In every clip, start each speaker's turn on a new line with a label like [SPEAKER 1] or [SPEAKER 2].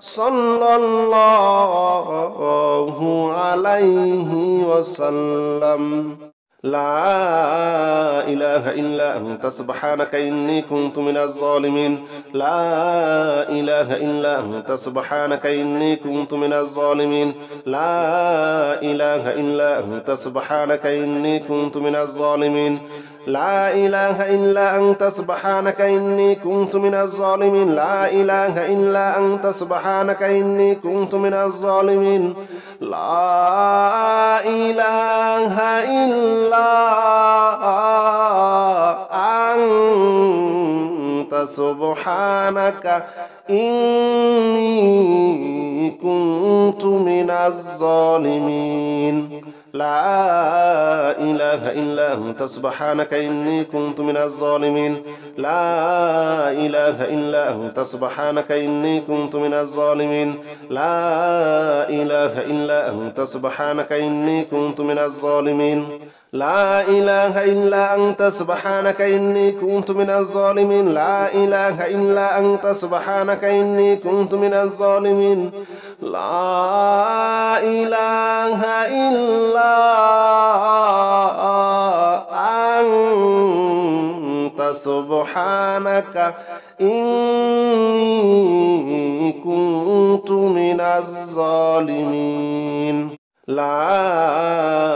[SPEAKER 1] صلى الله عليه وسلم. لا إله إلا أنت سبحانك إني كنت من الظالمين. لا إله إلا أنت سبحانك إني كنت من الظالمين. لا إله إلا أنت سبحانك إني كنت من الظالمين. لا إله إلا أنت سبحانك إني كنت من الظالمين. لا إله إلا أنت سبحانك إني كنت من الظالمين. لا إله إلا أنت سبحانك إني كنت من الظالمين. لا إله إلا أنت سبحانك إني كنت من الظالمين. لا إله إلا أنت سبحانك إني كنت من الظالمين. لا إله إلا أنت سبحانك إني كنت من الظالمين. لا إله إلا أنت سبحانك إني كنت من الظالمين. لا إله إلا أنت سبحانك إني كنت من الظالمين. لا إله إلا أنت سبحانك إني كنت من الظالمين. لا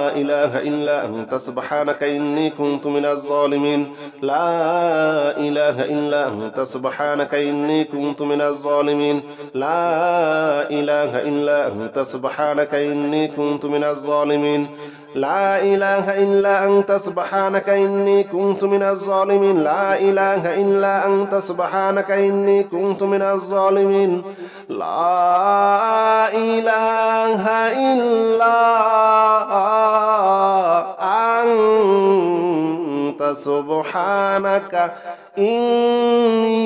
[SPEAKER 1] إله إلا أنت سبحانك إني كنت من الظالمين. لا إله إلا أنت سبحانك إني كنت من الظالمين. لا إله إلا أنت سبحانك إني كنت من الظالمين. لا إله إلا أنت سبحانك إني كنت من الظالمين. لا إله إلا أنت سبحانك إني كنت من الظالمين. لا إله إلا أنت سبحانك إني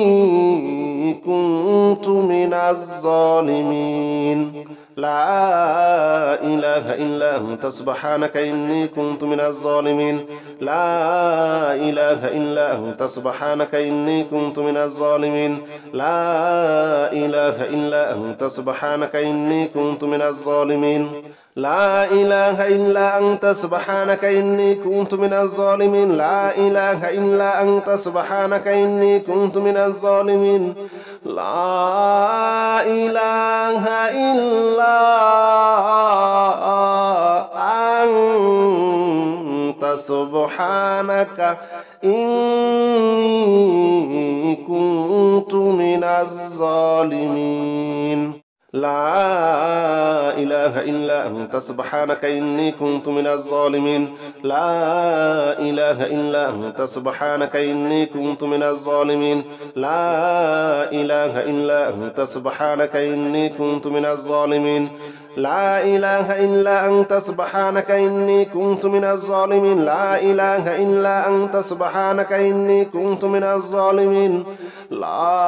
[SPEAKER 1] كنت من الظالمين. لا إله إلا أنت سبحانك إني كنت من الظالمين. لا إله إلا أنت سبحانك إني كنت من الظالمين. لا إله إلا أنت سبحانك إني كنت من الظالمين. لا إله إلا أنت سبحانك إني كنت من الظالمين. لا إله إلا أنت سبحانك إني كنت من الظالمين. لا إله إلا أنت سبحانك إني كنت من الظالمين. لا إله إلا أنت سبحانك إني كنت من الظالمين. لا إله إلا أنت سبحانك إني كنت من الظالمين. لا إله إلا أنت سبحانك إني كنت من الظالمين. لا إله إلا أنت سبحانك إني كنت من الظالمين. لا إله إلا أنت سبحانك إني كنت من الظالمين. لا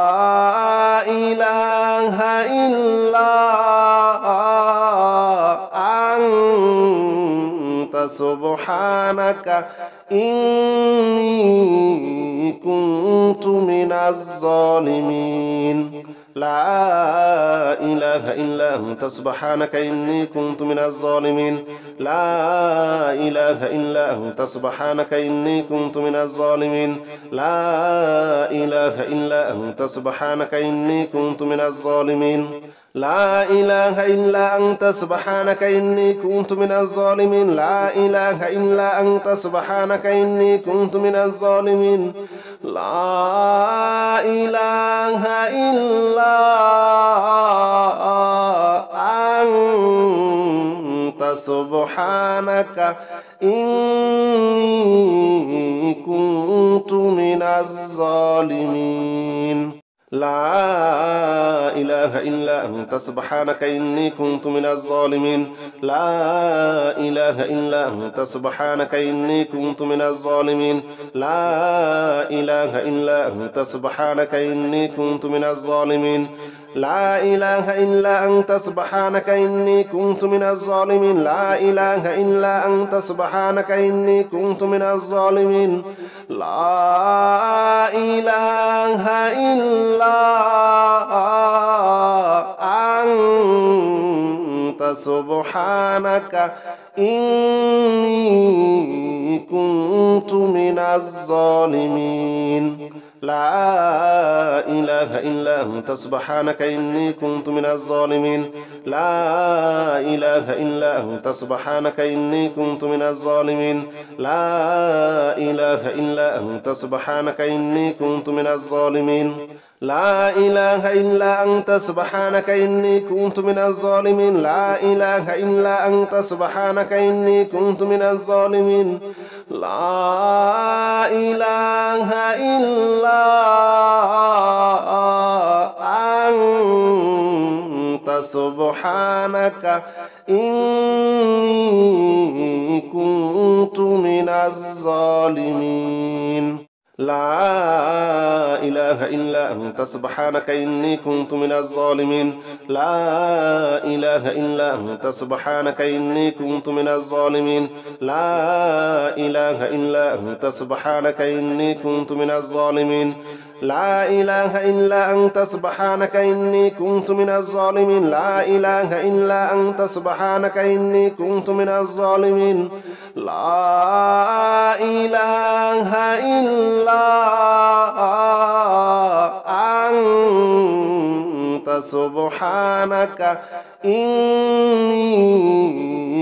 [SPEAKER 1] إله إلا أنت سبحانك إني كنت من الظالمين. لا إله إلا أنت سبحانك إني كنت من الظالمين. لا إله إلا أنت سبحانك إني كنت من الظالمين. لا إله إلا أنت سبحانك إني كنت من الظالمين. لا إله إلا أنت سبحانك إني كنت من الظالمين. لا إله إلا أنت سبحانك إني كنت من الظالمين. لا إله إلا أنت سبحانك إني كنت من الظالمين. لا إله إلا أنت سبحانك إني كنت من الظالمين. لا إله إلا أنت سبحانك إني كنت من الظالمين. لا إله إلا أنت سبحانك إني كنت من الظالمين. لا إله إلا أنت سبحانك إني كنت من الظالمين. لا إله إلا أنت سبحانك إني كنت من الظالمين. لا إله إلا سبحانك إني كنت من الظالمين لا إله إلا أنت سبحانك إني كنت من الظالمين لا إله إلا أنت سبحانك إني كنت من الظالمين لا إله إلا أنت سبحانك إني كنت من الظالمين لا إله إلا أنت سبحانك إني كنت من الظالمين لا إله إلا أنت سبحانك إني كنت من الظالمين لا إله إلا أنت سبحانك إني كنت من الظالمين لا إله إلا أنت سبحانك إني كنت من الظالمين لا إله إلا أنت سبحانك إني كنت من الظالمين لا إله إلا أنت سبحانك إني كنت من الظالمين لا إله إلا أنت سبحانك إني كنت من الظالمين لا إله إلا أنت سبحانك إني كنت من الظالمين لا إله إلا أنت سبحانك إني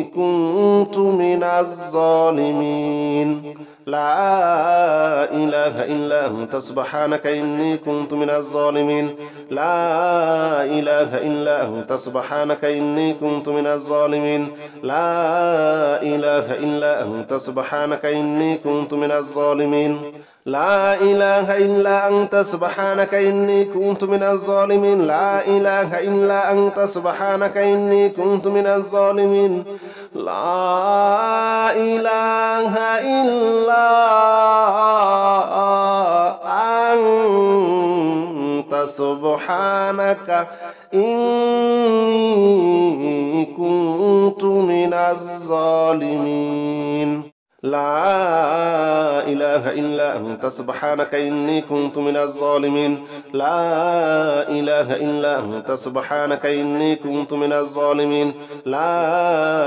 [SPEAKER 1] كنت من الظالمين لا إله إلا أنت سبحانك إني كنت من الظالمين لا إله إلا أنت سبحانك إني كنت من الظالمين لا إله إلا أنت سبحانك إني كنت من الظالمين لا إله إلا أنت سبحانك إني كنت من الظالمين لا إله إلا أنت سبحانك إني كنت من الظالمين لا إله إلا أنت سبحانك إني كنت من الظالمين لا إله إلا أنت سبحانك إني كنت من الظالمين لا إله إلا أنت سبحانك إني كنت من الظالمين لا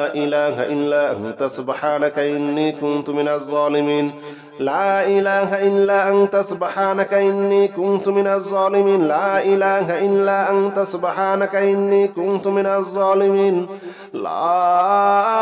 [SPEAKER 1] إله إلا أنت سبحانك إني كنت من الظالمين لا إله إلا أنت سبحانك إني كنت من الظالمين لا إله إلا أنت سبحانك إني كنت من الظالمين لا إله إلا أنت سبحانك إني كنت من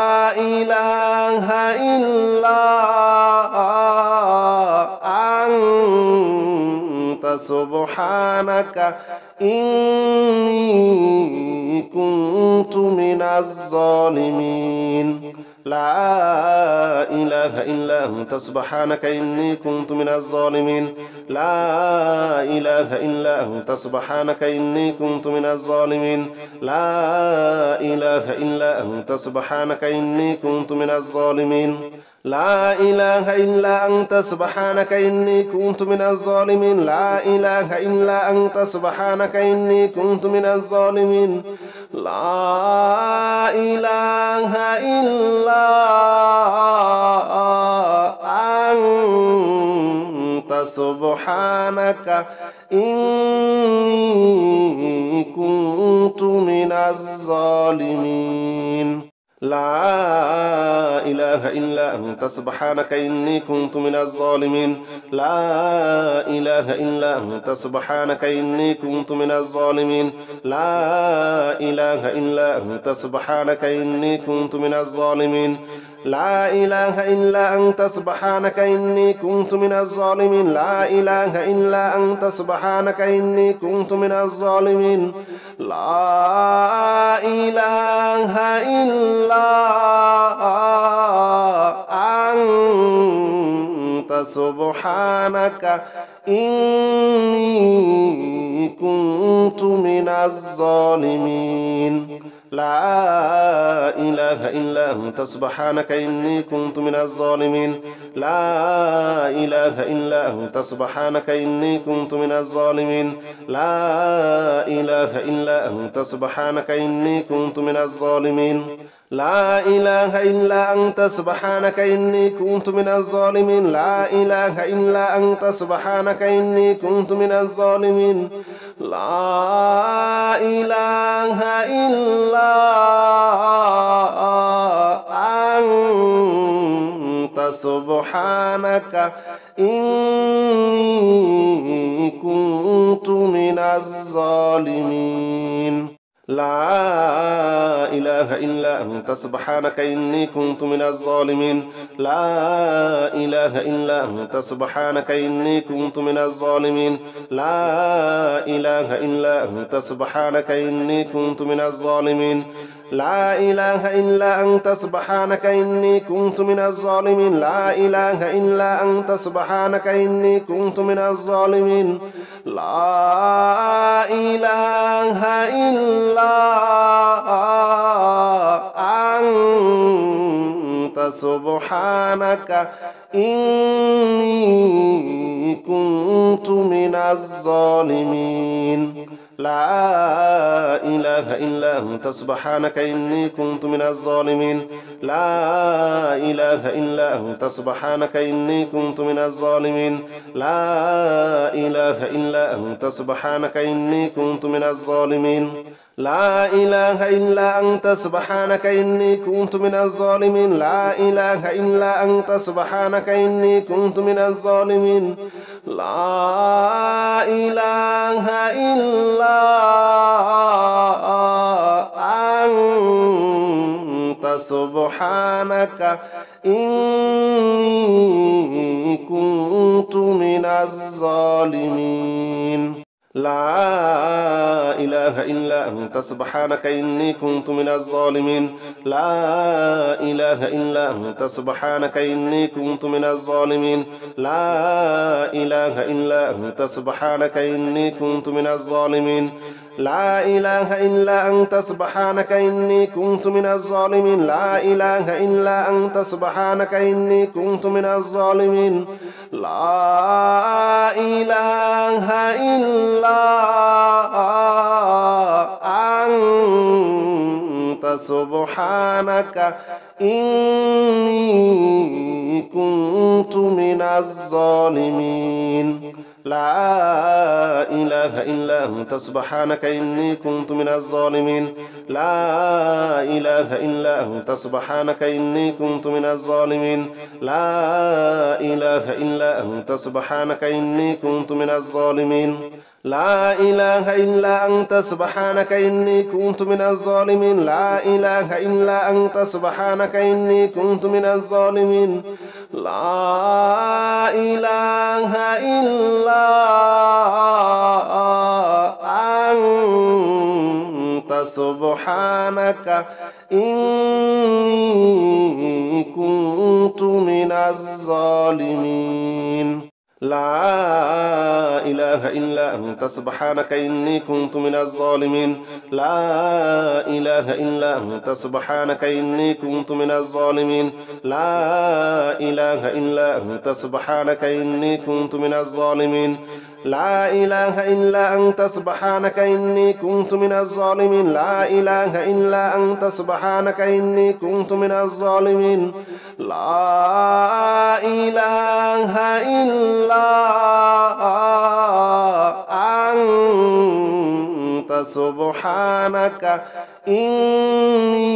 [SPEAKER 1] الظالمين لا إله إلا أنت سبحانك إني كنت من الظالمين لا إله إلا أنت سبحانك إني كنت من الظالمين لا إله إلا أنت سبحانك إني كنت من الظالمين لا إله إلا أنت سبحانك إني كنت من الظالمين لا إله إلا أنت سبحانك إني كنت من الظالمين لا إله إلا أنت سبحانك إني كنت من الظالمين لا إله إلا أنت سبحانك إني كنت من الظالمين لا إله إلا أنت سبحانك إني كنت من الظالمين لا إله إلا أنت سبحانك إني كنت من الظالمين لا إله إلا أنت سبحانك إني كنت من الظالمين لا إله إلا أنت سبحانك إني كنت من الظالمين لا إله إلا أنت سبحانك إني كنت من الظالمين لا إله إلا أنت سبحانك إني كنت من الظالمين لا إله إلا أنت سبحانك إني كنت من الظالمين لا إله إلا أنت سبحانك إني كنت من الظالمين لا إله إلا أنت سبحانك إني كنت من الظالمين لا إله إلا أنت سبحانك إني كنت من الظالمين لا إله إلا أنت سبحانك إني كنت من الظالمين لا إله إلا أنت سبحانك إني كنت من الظالمين لا إله إلا أنت سبحانك إني كنت من الظالمين لا إله إلا أنت سبحانك إني كنت من الظالمين لا إله إلا أنت سبحانك إني كنت من الظالمين لا إله إلا أنت سبحانك إني كنت من الظالمين لا إله إلا أنت سبحانك إني كنت من الظالمين لا إله إلا أنت سبحانك إني كنت من الظالمين لا إله إلا أنت سبحانك إني كنت من الظالمين لا إله إلا أنت سبحانك إني كنت من الظالمين لا إله إلا أنت سبحانك إني كنت من الظالمين لا إله إلا أنت سبحانك إني كنت من الظالمين لا إله إلا أنت سبحانك إني كنت من الظالمين لا إله إلا أنت سبحانك إني كنت من الظالمين لا إله إلا أنت سبحانك إني كنت من الظالمين لا إله إلا أنت سبحانك إني كنت من الظالمين لا إله إلا أنت سبحانك إني كنت من الظالمين لا إله إلا أنت سبحانك إني كنت من الظالمين لا إله إلا أنت سبحانك إني كنت من الظالمين لا إله إلا أنت سبحانك إني كنت من الظالمين لا إله إلا أنت سبحانك إني كنت من الظالمين لا إله إلا أنت سبحانك إني كنت من الظالمين لا إله إلا أنت سبحانك إني كنت من الظالمين لا إله إلا أنت سبحانك إني كنت من الظالمين لا إله إلا أنت سبحانك إني كنت من الظالمين لا إله إلا أنت سبحانك إني كنت من الظالمين لا إله إلا أنت سبحانك إني كنت من الظالمين لا إله إلا أنت سبحانك إني كنت من الظالمين لا إله إلا أنت سبحانك إني كنت من الظالمين لا إله إلا أنت سبحانك إني كنت من الظالمين لا إله إلا أنت سبحانك إني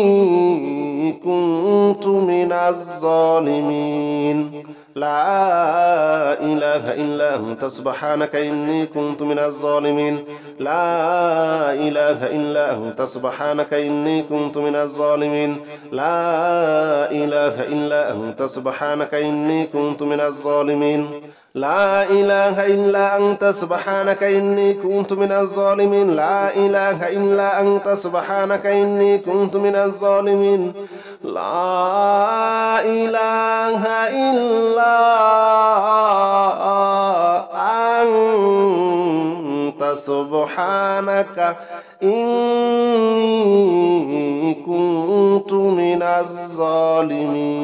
[SPEAKER 1] كنت من الظالمين لا إله إلا أنت سبحانك إني كنت من الظالمين لا إله إلا أنت سبحانك إني كنت من الظالمين لا إله إلا أنت سبحانك إني كنت من الظالمين لا إله إلا أنت سبحانك إني كنت من الظالمين لا إله إلا أنت سبحانك إني كنت من الظالمين لا إله إلا أنت سبحانك إني كنت من الظالمين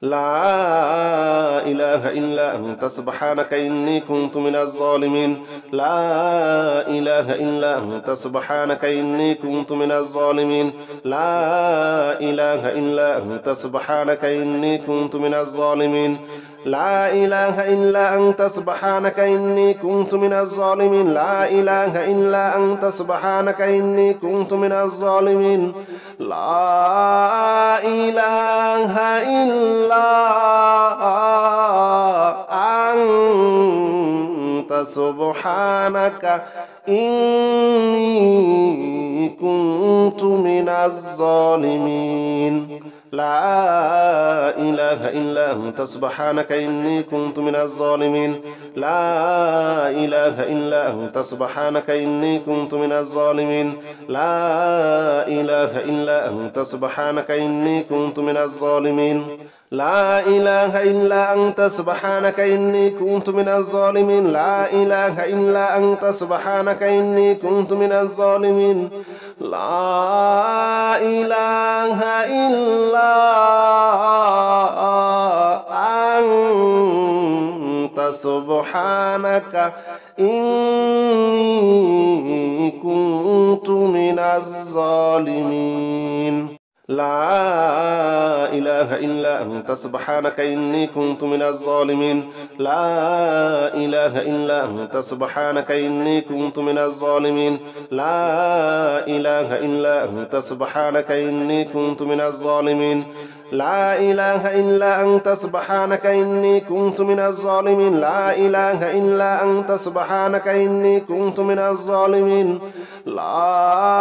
[SPEAKER 1] لا إله إلا أنت سبحانك إني كنت من الظالمين لا إله إلا أنت سبحانك إني كنت من الظالمين لا إله إلا أنت سبحانك إني كنت من الظالمين لا إله إلا أنت سبحانك إني كنت من الظالمين لا إله إلا أنت سبحانك إني كنت من الظالمين لا إله إلا أنت سبحانك إني كنت من الظالمين لا إله إلا أنت سبحانك إني كنت من الظالمين لا إله إلا أنت سبحانك إني كنت من الظالمين لا إله إلا أنت سبحانك إني كنت من الظالمين لا إله إلا أنت سبحانك إني كنت من الظالمين لا إله إلا أنت سبحانك إني كنت من الظالمين لا إله إلا أنت سبحانك إني كنت من الظالمين لا إله إلا أنت سبحانك إني كنت من الظالمين لا إله إلا أنت سبحانك إني كنت من الظالمين لا إله إلا أنت سبحانك إني كنت من الظالمين لا إله إلا أنت سبحانك إني كنت من الظالمين لا إله إلا أنت سبحانك إني كنت من الظالمين لا إله إلا أنت سبحانك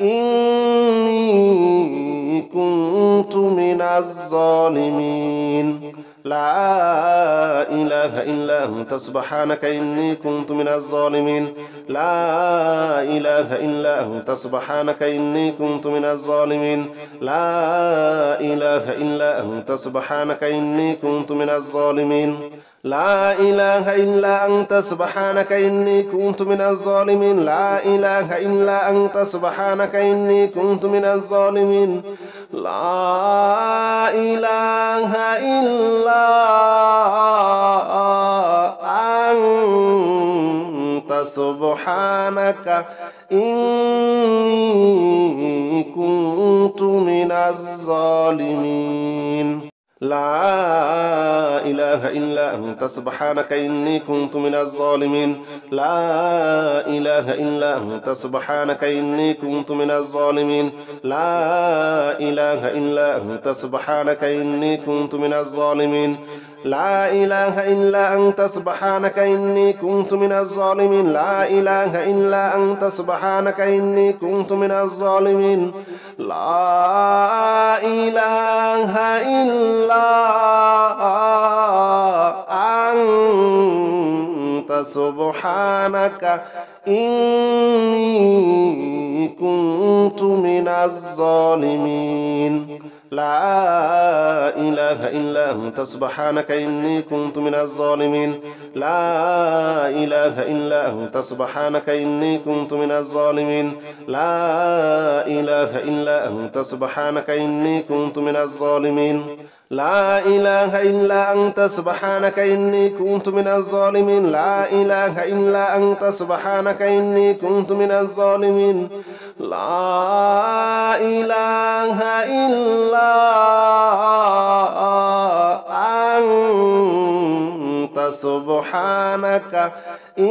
[SPEAKER 1] إني كنت من الظالمين لا إله إلا أنت سبحانك إني كنت من الظالمين لا إله إلا أنت سبحانك إني كنت من الظالمين لا إله إلا أنت سبحانك إني كنت من الظالمين لا إله إلا أنت سبحانك إني كنت من الظالمين لا إله إلا أنت سبحانك إني كنت من الظالمين لا إله إلا أنت سبحانك إني كنت من الظالمين لا إله إلا أنت سبحانك إني كنت من الظالمين لا إله إلا أنت سبحانك إني كنت من الظالمين لا إله إلا أنت سبحانك إني كنت من الظالمين لا إله إلا أنت سبحانك إني كنت من الظالمين لا إله إلا أنت سبحانك إني كنت من الظالمين لا إله إلا أنت سبحانك إني كنت من الظالمين لا إله إلا أنت سبحانك إني كنت من الظالمين لا إله إلا أنت سبحانك إني كنت من الظالمين لا إله إلا أنت سبحانك إني كنت من الظالمين لا إله إلا أنت سبحانك إني كنت من الظالمين لا إله إلا أنت سبحانك إني كنت من الظالمين لا إله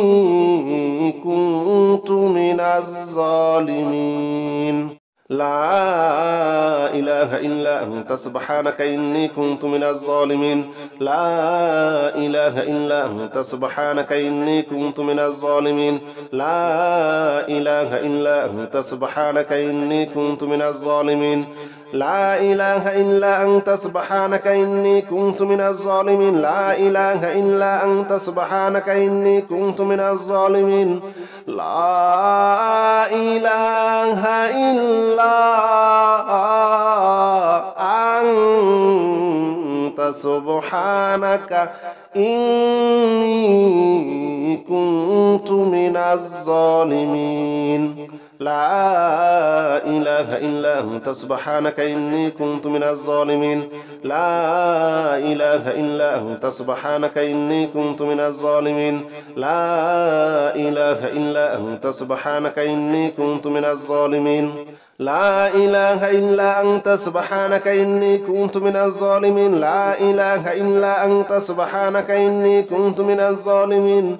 [SPEAKER 1] إلا أنت سبحانك إني كنت من الظالمين لا إله إلا أنت سبحانك إني كنت من الظالمين لا إله إلا أنت سبحانك إني كنت من الظالمين لا إله إلا أنت سبحانك إني كنت من الظالمين لا إله إلا أنت سبحانك إني كنت من الظالمين لا إله إلا أنت سبحانك إني كنت من الظالمين لا إله إلا أنت سبحانك إني كنت من الظالمين لا إله إلا أنت سبحانك إني كنت من الظالمين لا إله إلا أنت سبحانك إني كنت من الظالمين لا إله إلا أنت سبحانك إني كنت من الظالمين لا إله إلا أنت سبحانك إني كنت من الظالمين لا إله إلا أنت سبحانك إني كنت من الظالمين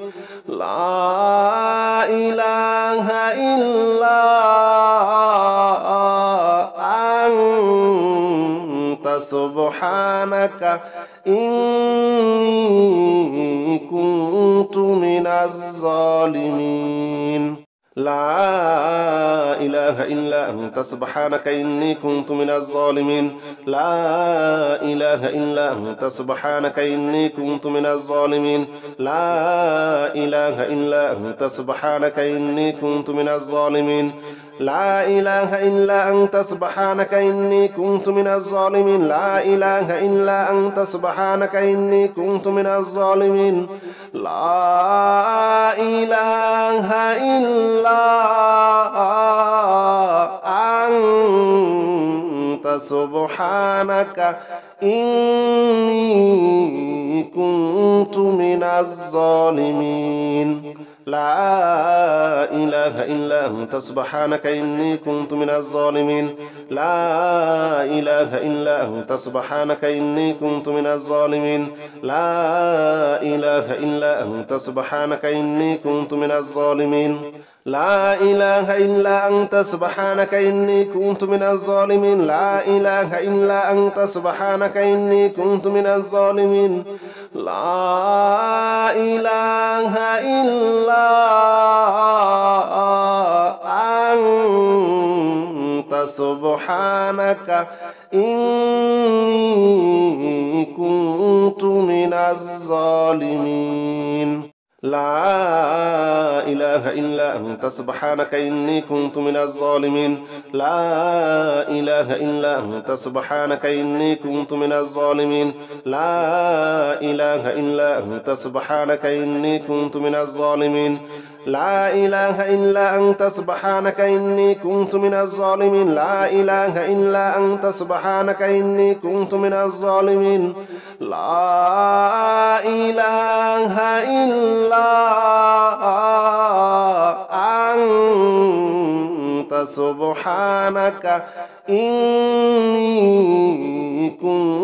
[SPEAKER 1] لا إله إلا أنت سبحانك إني كنت من الظالمين لا إله إلا أنت سبحانك إني كنت من الظالمين لا إله إلا أنت سبحانك إني كنت من الظالمين لا إله إلا أنت سبحانك إني كنت من الظالمين لا إله إلا أنت سبحانك إني كنت من الظالمين لا إله إلا أنت سبحانك إني كنت من الظالمين لا إله إلا أنت سبحانك إني كنت من الظالمين لا إله إلا أنت سبحانك إني كنت من الظالمين لا إله إلا أنت سبحانك إني كنت من الظالمين لا إله إلا أنت سبحانك إني كنت من الظالمين لا إله إلا أنت سبحانك إني كنت من الظالمين لا إله إلا أنت سبحانك إني كنت من الظالمين لا إله إلا أنت سبحانك إني كنت من الظالمين لا إله إلا أنت سبحانك إني كنت من الظالمين لا إله إلا أنت سبحانك إني كنت من الظالمين لا إله إلا أنت سبحانك إني كنت من الظالمين لا إله إلا أنت سبحانك إني كنت من الظالمين لا إله إلا أنت سبحانك إني كنت من الظالمين لا إله إلا أنت سبحانك إني كنت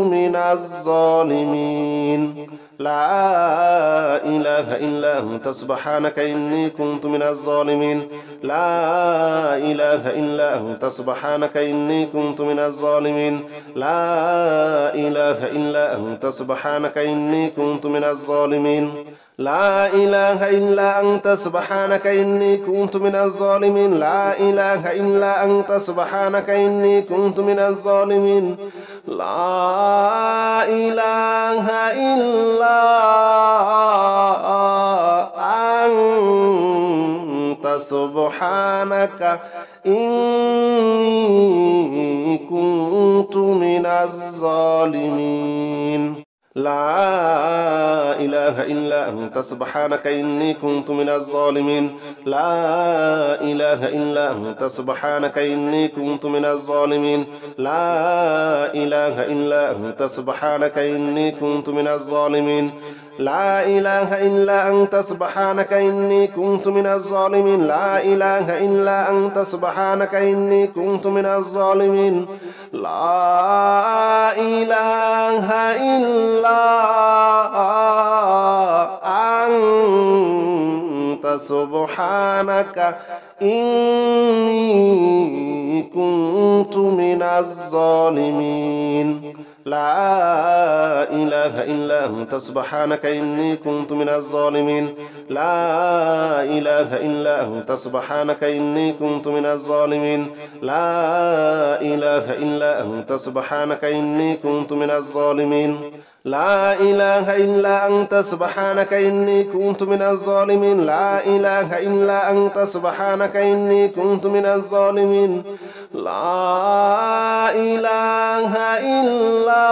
[SPEAKER 1] من الظالمين لا إله إلا أنت سبحانك إني كنت من الظالمين لا إله إلا أنت سبحانك إني كنت من الظالمين لا إله إلا أنت سبحانك إني كنت من الظالمين لا إله إلا أنت سبحانك إني كنت من الظالمين لا إله إلا أنت سبحانك إني كنت من الظالمين لا إله إلا أنت سبحانك إني كنت من الظالمين لا إله إلا أنت سبحانك إني كنت من الظالمين لا إله إلا أنت سبحانك إني كنت من الظالمين لا إله إلا أنت سبحانك إني كنت من الظالمين لا إله إلا أنت سبحانك إني كنت من الظالمين لا إله إلا أنت سبحانك إني كنت من الظالمين لا إله إلا أنت سبحانك إني كنت من الظالمين لا إله إلا أنت سبحانك إني كنت من الظالمين لا إله إلا أنت سبحانك إني كنت من الظالمين لا إله إلا أنت سبحانك إني كنت من الظالمين لا إله إلا أنت سبحانك إني كنت من الظالمين لا إله إلا أنت سبحانك إني كنت من الظالمين لا إله إلا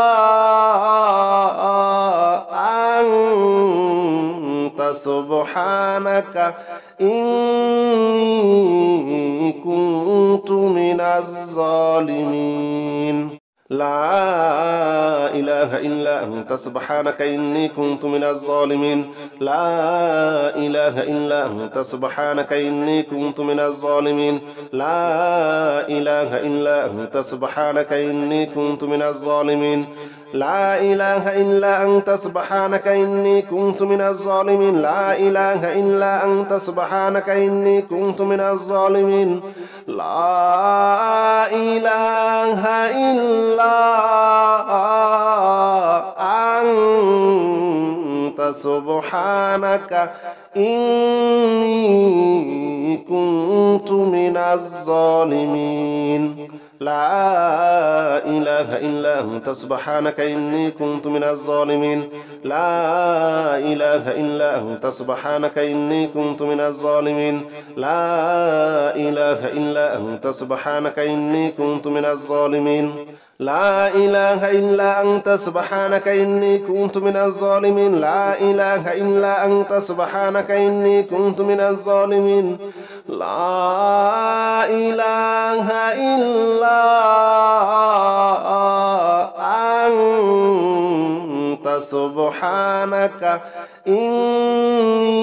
[SPEAKER 1] أنت سبحانك إني كنت من الظالمين لا إله إلا أنت سبحانك إني كنت من الظالمين لا إله إلا أنت سبحانك إني كنت من الظالمين لا إله إلا أنت سبحانك إني كنت من الظالمين لا إله إلا أنت سبحانك إني كنت من الظالمين لا إله إلا أنت سبحانك إني كنت من الظالمين لا إله إلا أنت سبحانك إني كنت من الظالمين لا إله إلا أنت سبحانك إني كنت من الظالمين لا إله إلا أنت سبحانك إني كنت من الظالمين لا إله إلا أنت سبحانك إني كنت من الظالمين لا إله إلا أنت سبحانك إني كنت من الظالمين لا إله إلا أنت سبحانك إني كنت من الظالمين لا إله إلا أنت سبحانك إني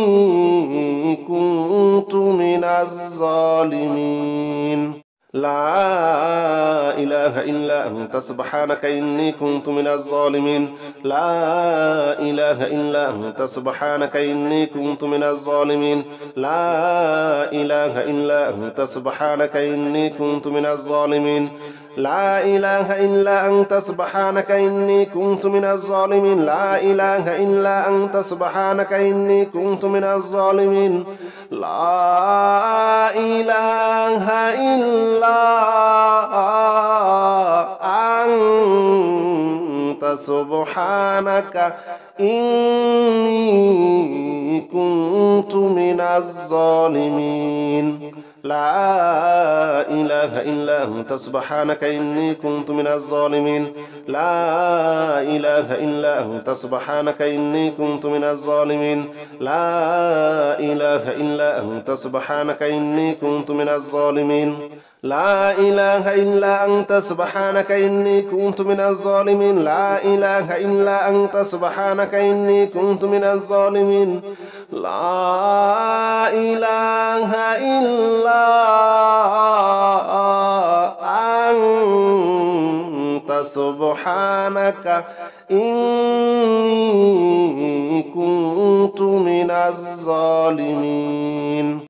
[SPEAKER 1] كنت من الظالمين لا إله إلا أنت سبحانك إني كنت من الظالمين لا إله إلا أنت سبحانك إني كنت من الظالمين لا إله إلا أنت سبحانك إني كنت من الظالمين لا إله إلا أنت سبحانك إني كنت من الظالمين لا إله إلا أنت سبحانك إني كنت من الظالمين لا إله إلا أنت سبحانك إني كنت من الظالمين لا إله إلا أنت سبحانك إني كنت من الظالمين لا إله إلا أنت سبحانك إني كنت من الظالمين لا إله إلا أنت سبحانك إني كنت من الظالمين لا إله إلا أنت سبحانك إني كنت من الظالمين لا إله إلا أنت سبحانك إني كنت من الظالمين لا إله إلا أنت سبحانك إني كنت من الظالمين